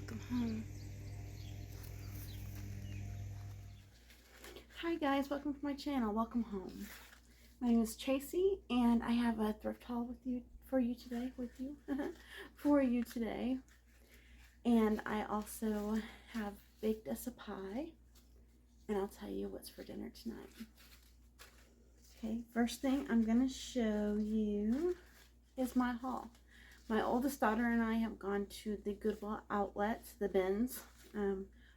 welcome home. Hi guys, welcome to my channel. Welcome home. My name is Tracy, and I have a thrift haul for you today. And I also have baked us a pie, and I'll tell you what's for dinner tonight. Okay, first thing I'm gonna show you is my haul. My oldest daughter and I have gone to the Goodwill outlets, the bins.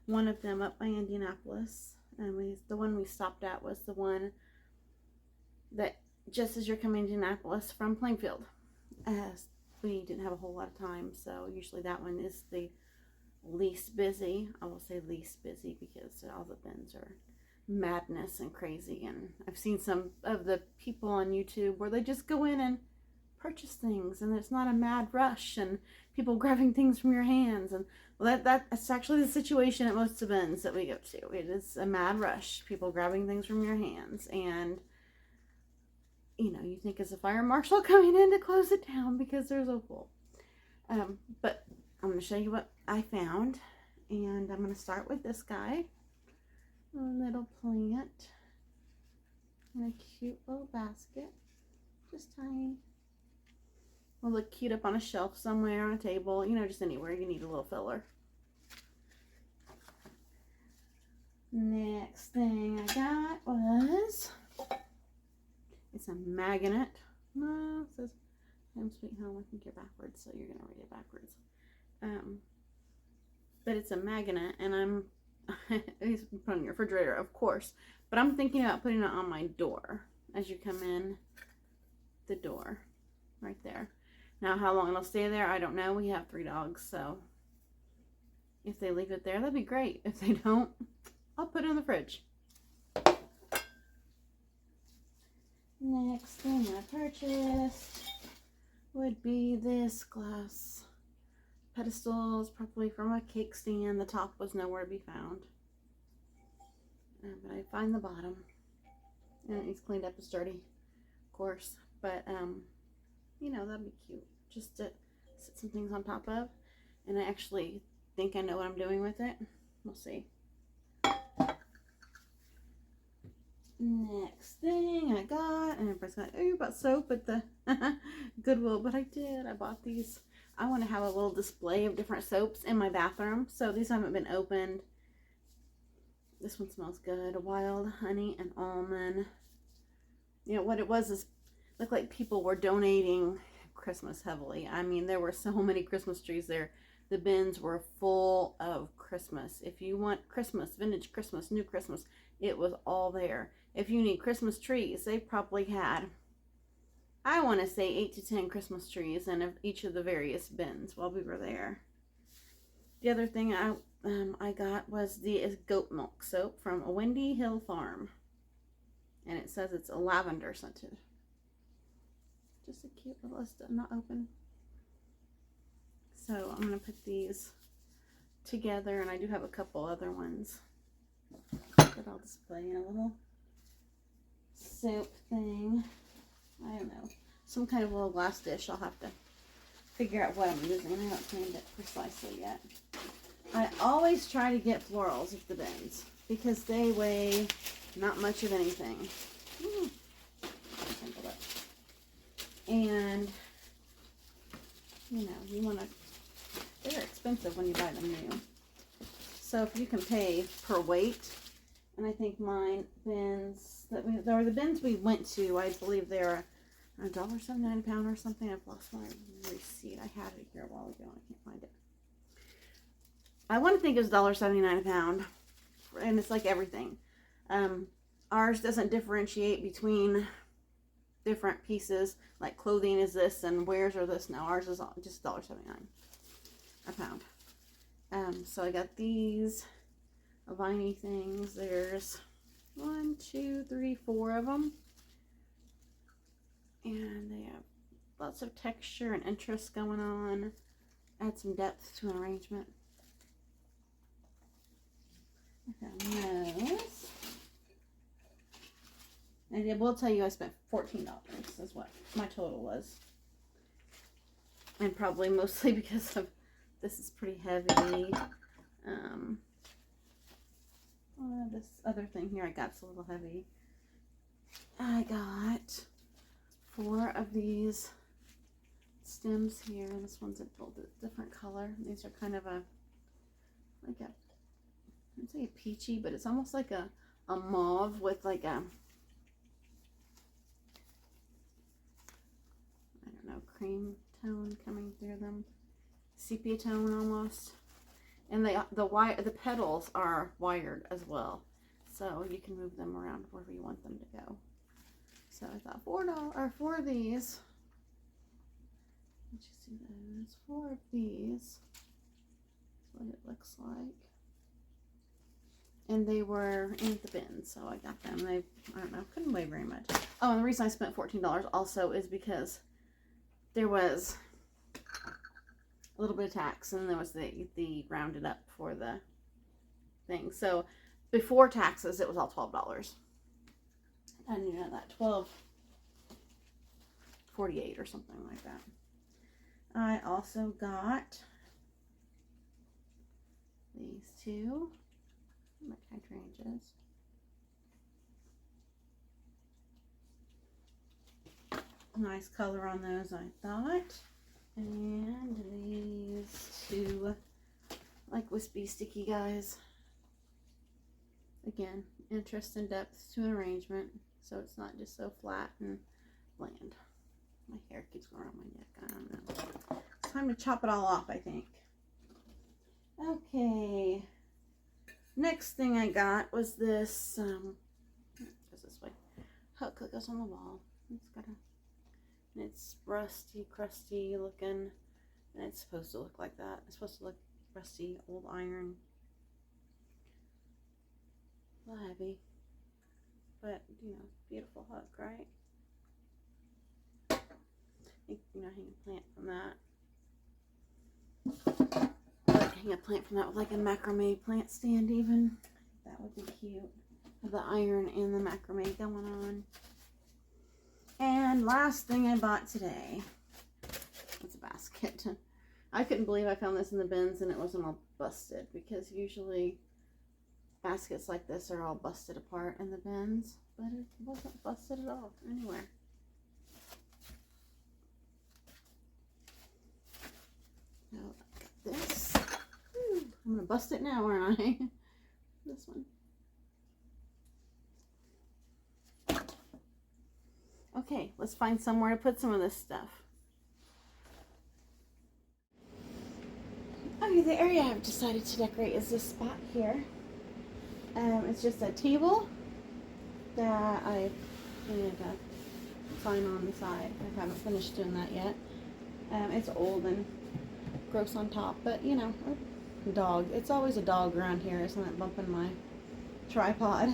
One of them up by Indianapolis, and the one we stopped at was the one that just as you're coming to Indianapolis from Plainfield. We didn't have a whole lot of time, so usually that one is the least busy. I will say least busy because all the bins are madness and crazy, and I've seen some of the people on YouTube where they just go in and purchase things, and it's not a mad rush and people grabbing things from your hands. And well, that's actually the situation at most of the bins that we go to. It is a mad rush, people grabbing things from your hands, and you know, you think as a fire marshal coming in to close it down because there's a hole. But I'm going to show you what I found, and I'm going to start with this guy, a little plant in a cute little basket, just tiny. Will look cute up on a shelf somewhere, on a table, you know, just anywhere you need a little filler. Next thing I got was, it's a magnet. No, it says Home Sweet Home. I think you're backwards, so you're going to read it backwards. But it's a magnet, and it's put on your refrigerator, of course. But I'm thinking about putting it on my door as you come in the door, right there. Now, how long it'll stay there, I don't know. We have 3 dogs, so if they leave it there, that'd be great. If they don't, I'll put it in the fridge. Next thing I purchased would be this glass pedestal. It's probably from a cake stand. The top was nowhere to be found. But I find the bottom. And it needs cleaned up. It's dirty, of course. But, you know, that'd be cute. Just to sit some things on top of. And I actually think I know what I'm doing with it. We'll see. Next thing I got, and everybody's got, oh, you bought soap at the Goodwill, but I did. I bought these. I want to have a little display of different soaps in my bathroom. So these haven't been opened. This one smells good. Wild honey and almond. You know, what it was is, looked like people were donating Christmas heavily. I mean, there were so many Christmas trees there. The bins were full of Christmas. If you want Christmas, vintage Christmas, new Christmas, it was all there. If you need Christmas trees, they probably had, I want to say 8 to 10 Christmas trees in each of the various bins while we were there. The other thing I got was the goat milk soap from a Windy Hill Farm. And it says it's a lavender scented. Just a cute little, it's not open. So I'm going to put these together, and I do have a couple other ones that I'll display in a little soap thing. I don't know. Some kind of little glass dish. I'll have to figure out what I'm using. I haven't planned it precisely yet. I always try to get florals at the bins because they weigh not much of anything. And, you know, you want to, they're expensive when you buy them new. So if you can pay per weight, and I think mine bins, the bins we went to, I believe they're $1.79 a pound or something. I've lost my receipt. I had it here a while ago. I can't find it. I want to think it was $1.79 a pound, and it's like everything. Ours doesn't differentiate between different pieces, like clothing is this and wares are this. Now ours is just $1.79 a pound. So I got these viney things. There's 1, 2, 3, 4 of them, and they have lots of texture and interest going on. Add some depth to an arrangement. I found those. And I will tell you I spent $14 is what my total was. And probably mostly because of This is pretty heavy. This other thing here I got's a little heavy. I got 4 of these stems here. This one's a little bit different color. These are kind of I'd say a peachy, but it's almost like a mauve with like a, I don't know, cream tone coming through them. Sepia tone almost. And the petals are wired as well, so you can move them around wherever you want them to go. So I thought $4 or 4 of these. Did you see those? 4 of these. That's what it looks like. And they were in the bin, so I got them. They, I don't know, couldn't weigh very much. Oh, and the reason I spent $14 also is because there was a little bit of tax, and there was the rounded up for the thing. So before taxes, it was all $12. And you know that $12.48 or something like that. I also got these 2 hydrangeas. Nice color on those, I thought. And these 2 like wispy sticky guys. Again, interest and depth to an arrangement, so it's not just so flat and bland. My hair keeps going around my neck. I don't know. It's time to chop it all off, I think. Okay. Next thing I got was this. It goes this way. Hook that goes on the wall. It's rusty, crusty looking, and it's supposed to look like that. It's supposed to look rusty, old iron. A little heavy, but you know, beautiful hook, right? You know, hang a plant from that. Like hang a plant from that with like a macrame plant stand even. That would be cute. Have the iron and the macrame going on. And last thing I bought today was a basket. I couldn't believe I found this in the bins and it wasn't all busted, because usually baskets like this are all busted apart in the bins, but it wasn't busted at all anywhere. Now this, I'm gonna bust it now, aren't I? This one. Okay, let's find somewhere to put some of this stuff. Okay, the area I've decided to decorate is this spot here. It's just a table that I painted a sign on the side. I haven't finished doing that yet. It's old and gross on top, but you know, a dog. It's always a dog around here, isn't it, bumping my tripod?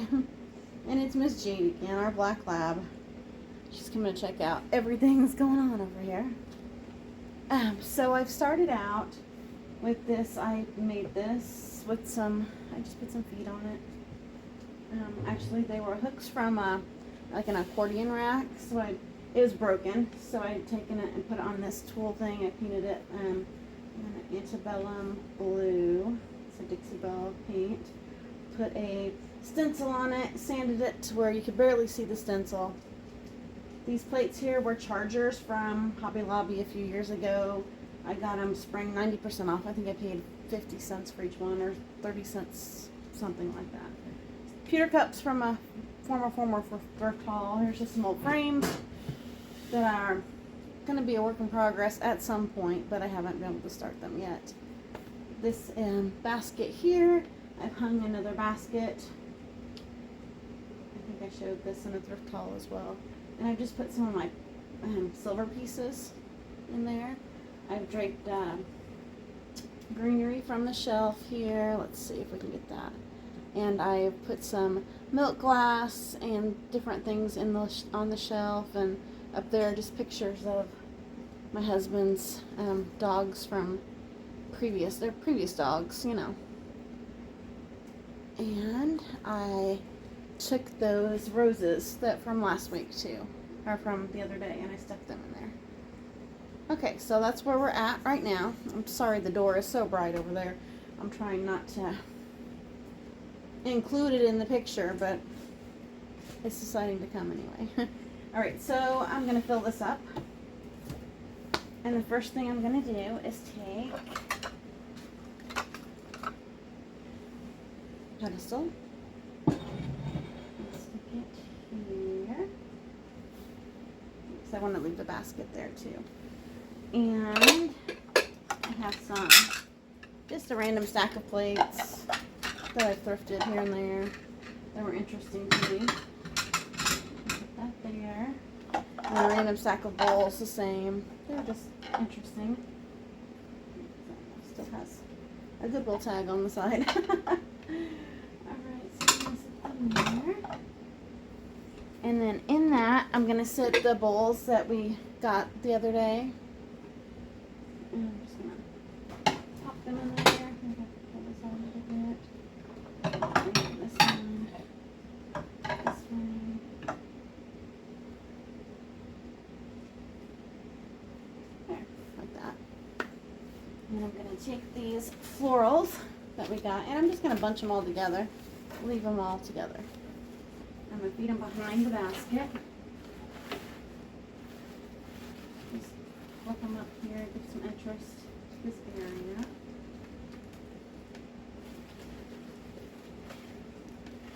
And it's Miss Jade again, our black lab. She's coming to check out everything that's going on over here. So I've started out with this. I made this with I just put some feet on it. Actually, they were hooks from like an accordion rack. So it was broken. So I had taken it and put it on this tool thing. I painted it in an antebellum blue. It's a Dixie Belle paint. Put a stencil on it, sanded it to where you could barely see the stencil. These plates here were chargers from Hobby Lobby a few years ago. I got them spring 90% off. I think I paid 50 cents for each one, or 30 cents, something like that. Pewter cups from a former thrift haul. Here's just some old frames that are going to be a work in progress at some point, but I haven't been able to start them yet. This basket here, I've hung another basket. I think I showed this in a thrift haul as well. And I've just put some of my silver pieces in there. I've draped greenery from the shelf here. Let's see if we can get that. And I've put some milk glass and different things on the shelf, and up there just pictures of my husband's dogs from their previous dogs, you know. And I took those roses that from last week too, or from the other day, and I stuck them in there. Okay, so that's where we're at right now. I'm sorry the door is so bright over there. I'm trying not to include it in the picture, but it's deciding to come anyway. All right, so I'm gonna fill this up. And the first thing I'm gonna do is take pedestal, and stick it here, because I want to leave the basket there too. And I have just a random stack of plates that I thrifted here and there that were interesting to me. Put that there. And a random stack of bowls, the same. They're just interesting. Still has a Goodwill tag on the side. Alright, so I'm going to sit them there. And then in that, I'm going to sit the bowls that we got the other day. And I'm just going to pop them in there. I think I have to pull this out a little bit. And then this one. This one. There, like that. And then I'm going to take these florals that we got, and I'm just going to bunch them all together. Leave them all together. I'm going to feed them behind the basket. Just flip them up here, give some interest to this area.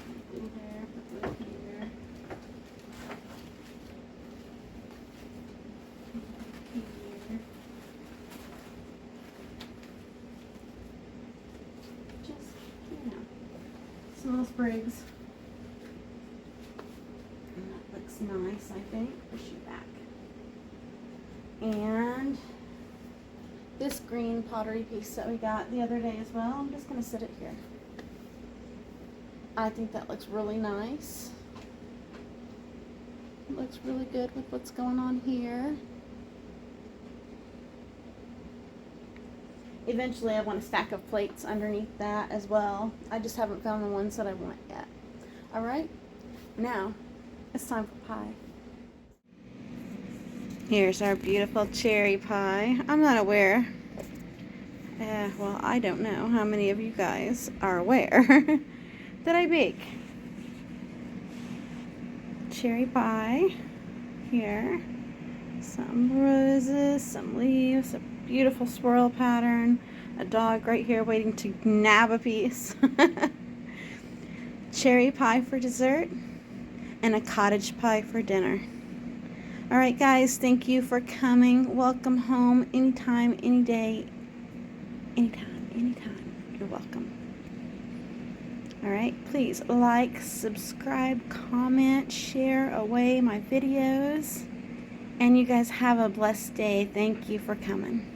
Put glue there, put glue here. Here. Just, you know, some little sprigs. Nice, I think. Push it back. And this green pottery piece that we got the other day as well, I'm just going to sit it here. I think that looks really nice. It looks really good with what's going on here. Eventually I want a stack of plates underneath that as well. I just haven't found the ones that I want yet. Alright, now it's time for pie. Here's our beautiful cherry pie. I'm not aware. Well, I don't know how many of you guys are aware that I bake. Cherry pie. Here. Some roses, some leaves, a beautiful swirl pattern, a dog right here waiting to nab a piece. Cherry pie for dessert. And a cottage pie for dinner. Alright guys, thank you for coming. Welcome home anytime, any day, anytime. You're welcome. Alright, please like, subscribe, comment, share away my videos. And you guys have a blessed day. Thank you for coming.